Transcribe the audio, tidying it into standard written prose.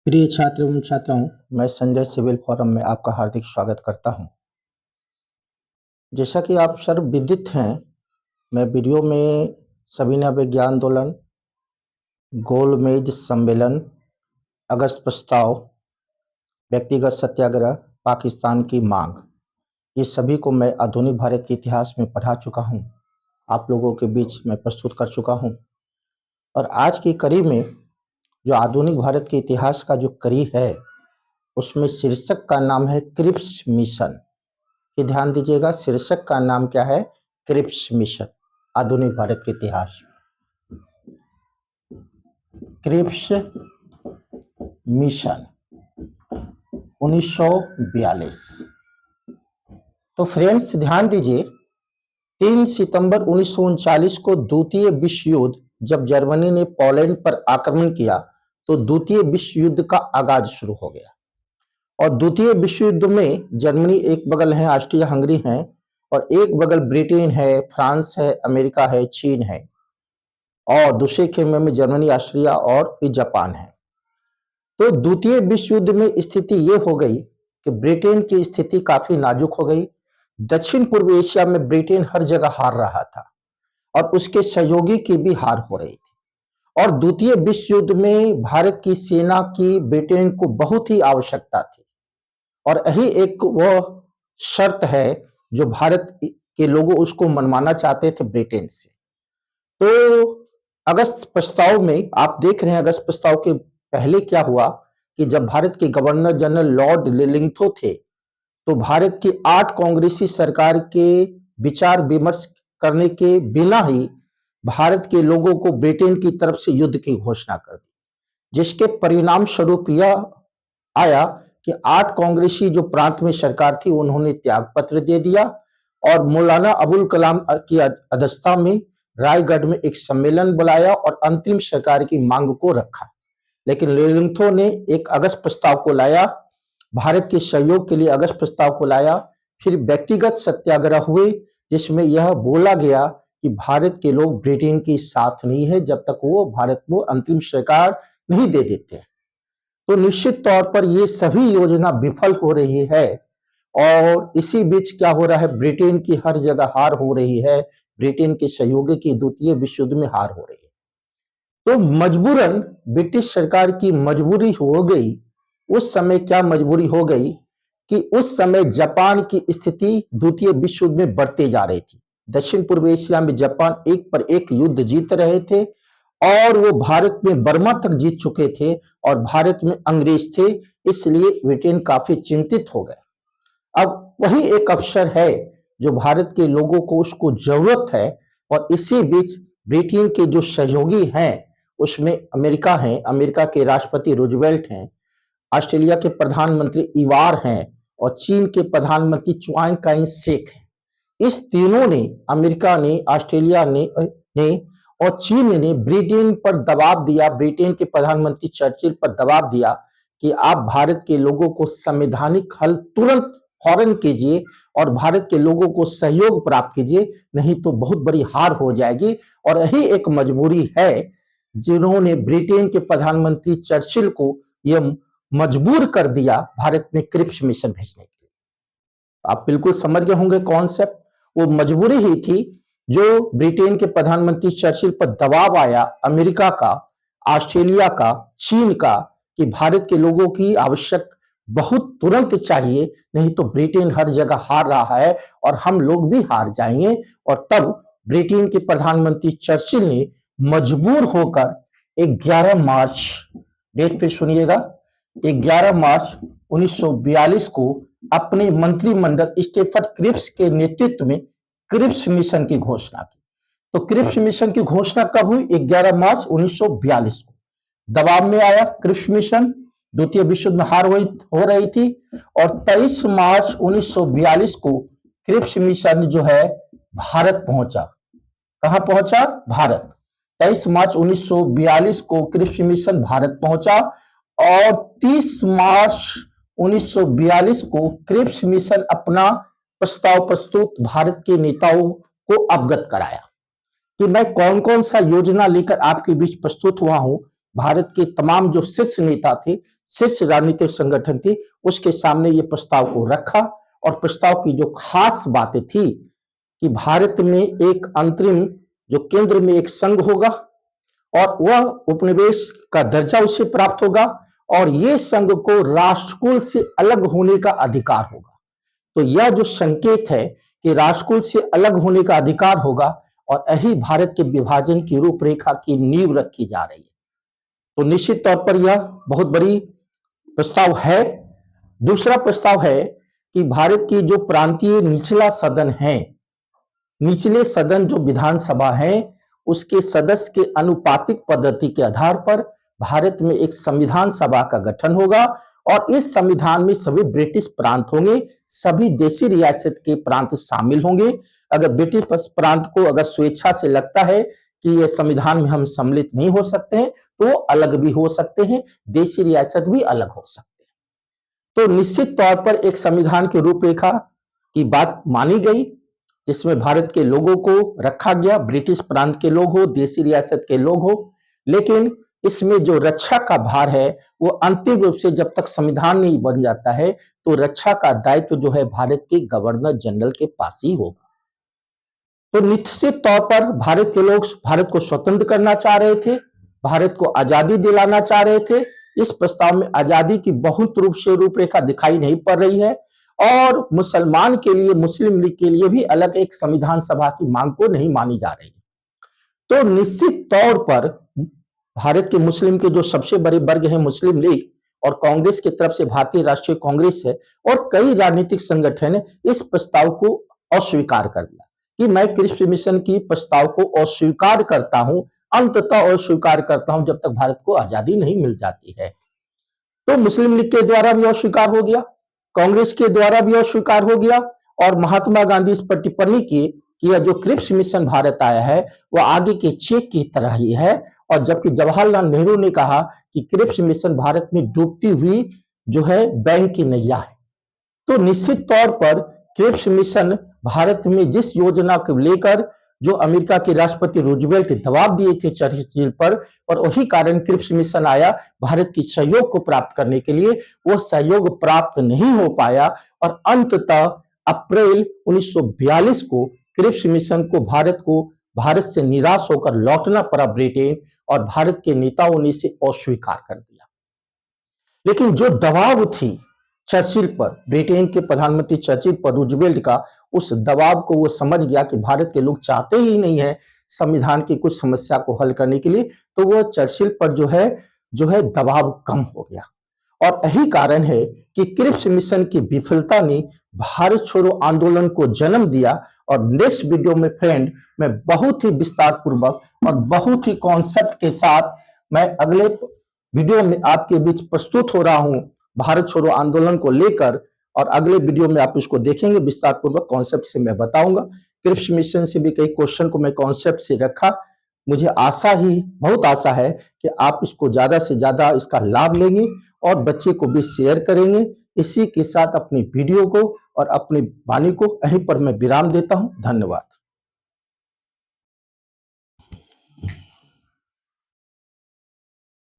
प्रिय छात्र एवं छात्राओं, मैं संजय सिविल फोरम में आपका हार्दिक स्वागत करता हूं। जैसा कि आप सर्व विदित हैं, मैं वीडियो में सविनय विज्ञान आंदोलन, गोलमेज सम्मेलन, अगस्त प्रस्ताव, व्यक्तिगत सत्याग्रह, पाकिस्तान की मांग, ये सभी को मैं आधुनिक भारत के इतिहास में पढ़ा चुका हूं, आप लोगों के बीच में प्रस्तुत कर चुका हूं। और आज की कड़ी में जो आधुनिक भारत के इतिहास का जो कड़ी है, उसमें शीर्षक का नाम है क्रिप्स मिशन। ये ध्यान दीजिएगा, शीर्षक का नाम क्या है? Cripps mission. आधुनिक भारत के इतिहास में क्रिप्स मिशन 1942। तो फ्रेंड्स ध्यान दीजिए, 3 सितंबर 1939 को द्वितीय विश्व युद्ध जब जर्मनी ने पोलैंड पर आक्रमण किया तो द्वितीय विश्व युद्ध का आगाज शुरू हो गया। और द्वितीय विश्व युद्ध में जर्मनी एक बगल है, ऑस्ट्रिया हंगरी है, और एक बगल ब्रिटेन है, फ्रांस है, अमेरिका है, चीन है, और दूसरे खेमे में जर्मनी, ऑस्ट्रिया और फिर जापान है। तो द्वितीय विश्व युद्ध में स्थिति ये हो गई कि ब्रिटेन की स्थिति काफी नाजुक हो गई। दक्षिण पूर्व एशिया में ब्रिटेन हर जगह हार रहा था और उसके सहयोगी की भी हार हो रही थी। और द्वितीय विश्व युद्ध में भारत की सेना की ब्रिटेन को बहुत ही आवश्यकता थी। और यही एक वो शर्त है जो भारत के लोगों उसको मनवाना चाहते थे ब्रिटेन से। तो अगस्त प्रस्ताव में आप देख रहे हैं, अगस्त प्रस्ताव के पहले क्या हुआ कि जब भारत के गवर्नर जनरल लॉर्ड लिलिंगथो थे, तो भारत की 8 कांग्रेसी सरकार के विचार विमर्श करने के बिना ही भारत के लोगों को ब्रिटेन की तरफ से युद्ध की घोषणा कर दी, जिसके परिणाम स्वरूप यह आया कि 8 कांग्रेसी जो प्रांत में सरकार थी उन्होंने त्याग पत्र दे दिया और मौलाना अबुल कलाम की अध्यक्षता में रायगढ़ में एक सम्मेलन बुलाया और अंतरिम सरकार की मांग को रखा। लेकिन लिलिंगथो ने एक अगस्त प्रस्ताव को लाया, भारत के सहयोग के लिए अगस्त प्रस्ताव को लाया। फिर व्यक्तिगत सत्याग्रह हुए जिसमें यह बोला गया कि भारत के लोग ब्रिटेन के साथ नहीं है जब तक वो भारत को अंतरिम सरकार नहीं दे देते। तो निश्चित तौर पर ये सभी योजना विफल हो रही है और इसी बीच क्या हो रहा है, ब्रिटेन की हर जगह हार हो रही है, ब्रिटेन के सहयोगी की द्वितीय विश्व युद्ध में हार हो रही है। तो मजबूरन ब्रिटिश सरकार की मजबूरी हो गई। उस समय क्या मजबूरी हो गई कि उस समय जापान की स्थिति द्वितीय विश्व युद्ध में बढ़ते जा रही थी। दक्षिण पूर्व एशिया में जापान एक पर एक युद्ध जीत रहे थे और वो भारत में बर्मा तक जीत चुके थे और भारत में अंग्रेज थे, इसलिए ब्रिटेन काफी चिंतित हो गए। अब वही एक अवसर है जो भारत के लोगों को उसको जरूरत है और इसी बीच ब्रिटेन के जो सहयोगी हैं उसमें अमेरिका है, अमेरिका के राष्ट्रपति रूजवेल्ट हैं, ऑस्ट्रेलिया के प्रधानमंत्री इवार हैं और चीन के प्रधानमंत्री चियांग काई शेक हैं। इस तीनों ने, अमेरिका ने, ऑस्ट्रेलिया ने और चीन ने ब्रिटेन पर दबाव दिया, ब्रिटेन के प्रधानमंत्री चर्चिल पर दबाव दिया कि आप भारत के लोगों को संवैधानिक हल तुरंत फौरन कीजिए और भारत के लोगों को सहयोग प्राप्त कीजिए, नहीं तो बहुत बड़ी हार हो जाएगी। और यही एक मजबूरी है जिन्होंने ब्रिटेन के प्रधानमंत्री चर्चिल को यह मजबूर कर दिया भारत में क्रिप्स मिशन भेजने के लिए। आप बिल्कुल समझ गए होंगे कॉन्सेप्ट। वो मजबूरी ही थी जो ब्रिटेन के प्रधानमंत्री चर्चिल पर दबाव आया अमेरिका का, ऑस्ट्रेलिया का, चीन का कि भारत के लोगों की आवश्यक बहुत तुरंत चाहिए, नहीं तो ब्रिटेन हर जगह हार रहा है और हम लोग भी हार जाएंगे। और तब ब्रिटेन के प्रधानमंत्री चर्चिल ने मजबूर होकर 11 मार्च, डेट पे सुनिएगा, 11 मार्च 1942 को अपने मंत्रिमंडल स्टेफर्ड क्रिप्स के नेतृत्व में क्रिप्स मिशन की घोषणा की। तो क्रिप्स मिशन की घोषणा कब हुई? 11 मार्च 1942 को। दबाव में आया क्रिप्स मिशन, द्वितीय विश्व युद्ध में हार हो रही थी और 23 मार्च 1942 को क्रिप्स मिशन जो है भारत पहुंचा। कहां पहुंचा? भारत। 23 मार्च 1942 को क्रिप्स मिशन भारत पहुंचा और 30 मार्च 1942 को क्रिप्स मिशन अपना प्रस्ताव प्रस्तुत भारत के नेताओं को अवगत कराया कि मैं कौन कौन सा योजना लेकर आपके बीच प्रस्तुत हुआ हूं, भारत के तमाम जो शीर्ष नेता थे, शीर्ष राजनीतिक संगठन थे, उसके सामने ये प्रस्ताव को रखा। और प्रस्ताव की जो खास बातें थी कि भारत में एक अंतरिम जो केंद्र में एक संघ होगा और वह उपनिवेश का दर्जा उसे प्राप्त होगा और ये संघ को राष्ट्रकुल से अलग होने का अधिकार होगा। तो यह जो संकेत है कि राष्ट्रकुल से अलग होने का अधिकार होगा और यही भारत के विभाजन की रूपरेखा की नींव रखी जा रही है। तो निश्चित तौर पर यह बहुत बड़ी प्रस्ताव है। दूसरा प्रस्ताव है कि भारत की जो प्रांतीय निचला सदन है, निचले सदन जो विधानसभा है, उसके सदस्य के अनुपातिक पद्धति के आधार पर भारत में एक संविधान सभा का गठन होगा और इस संविधान में सभी ब्रिटिश प्रांत होंगे, सभी देशी रियासत के प्रांत शामिल होंगे। अगर ब्रिटिश प्रांत को अगर स्वेच्छा से लगता है कि ये संविधान में हम सम्मिलित नहीं हो सकते हैं तो अलग भी हो सकते हैं, देशी रियासत भी अलग हो सकते हैं। तो निश्चित तौर पर एक संविधान की रूपरेखा की बात मानी गई जिसमें भारत के लोगों को रखा गया, ब्रिटिश प्रांत के लोग हो, देशी रियासत के लोग हो, लेकिन इसमें जो रक्षा का भार है वो अंतिम रूप से जब तक संविधान नहीं बन जाता है तो रक्षा का दायित्व जो है भारत के गवर्नर जनरल के पास ही होगा। तो निश्चित तौर पर भारत के लोग भारत को स्वतंत्र करना चाह रहे थे, भारत को आजादी दिलाना चाह रहे थे। इस प्रस्ताव में आजादी की बहुत रूप से रूपरेखा दिखाई नहीं पड़ रही है और मुसलमान के लिए, मुस्लिम लीग के लिए भी अलग एक संविधान सभा की मांग को नहीं मानी जा रही। तो निश्चित तौर पर भारत के मुस्लिम के जो सबसे बड़े वर्ग है मुस्लिम लीग और कांग्रेस की तरफ से भारतीय राष्ट्रीय कांग्रेस है और कई राजनीतिक संगठन ने इस प्रस्ताव को अस्वीकार कर दिया कि मैं क्रिप्स मिशन की प्रस्ताव को अस्वीकार करता हूं, अंततः अस्वीकार करता हूं जब तक भारत को आजादी नहीं मिल जाती है। तो मुस्लिम लीग के द्वारा भी अस्वीकार हो गया, कांग्रेस के द्वारा भी अस्वीकार हो गया और महात्मा गांधी इस पर टिप्पणी की कि यह जो क्रिप्स मिशन भारत आया है वह आगे के चेक की तरह ही है। और जबकि जवाहरलाल नेहरू ने कहा कि क्रिप्स मिशन भारत में डूबती हुई जो है बैंक की नैया है। तो निश्चित तौर पर क्रिप्स मिशन भारत में जिस योजना को लेकर जो अमेरिका के राष्ट्रपति रूजवेल्ट दबाव दिए थे चर्चिल पर और वही कारण क्रिप्स मिशन आया भारत की सहयोग को प्राप्त करने के लिए, वो सहयोग प्राप्त नहीं हो पाया और अंततः अप्रैल 1942 को क्रिप्स मिशन को भारत से निराश होकर लौटना पड़ा ब्रिटेन और भारत के नेताओं ने इसे अस्वीकार कर दिया। लेकिन जो दबाव थी चर्चिल पर, ब्रिटेन के प्रधानमंत्री चर्चिल पर रूजवेल्ट का, उस दबाव को वो समझ गया कि भारत के लोग चाहते ही नहीं है संविधान की कुछ समस्या को हल करने के लिए, तो वो चर्चिल पर जो है दबाव कम हो गया। और यही कारण है कि क्रिप्स मिशन की विफलता ने भारत छोड़ो आंदोलन को जन्म दिया। और नेक्स्ट वीडियो में फ्रेंड मैं बहुत ही विस्तार पूर्वक और बहुत ही कॉन्सेप्ट के साथ मैं अगले वीडियो में आपके बीच प्रस्तुत हो रहा हूं भारत छोड़ो आंदोलन को लेकर, और अगले वीडियो में आप उसको देखेंगे विस्तार पूर्वक कॉन्सेप्ट से मैं बताऊंगा। क्रिप्स मिशन से भी कई क्वेश्चन को मैं कॉन्सेप्ट से रखा। मुझे बहुत आशा है कि आप इसको ज्यादा से ज्यादा इसका लाभ लेंगे और बच्चे को भी शेयर करेंगे। इसी के साथ अपनी वीडियो को और अपनी वाणी को यहीं पर मैं विराम देता हूं। धन्यवाद।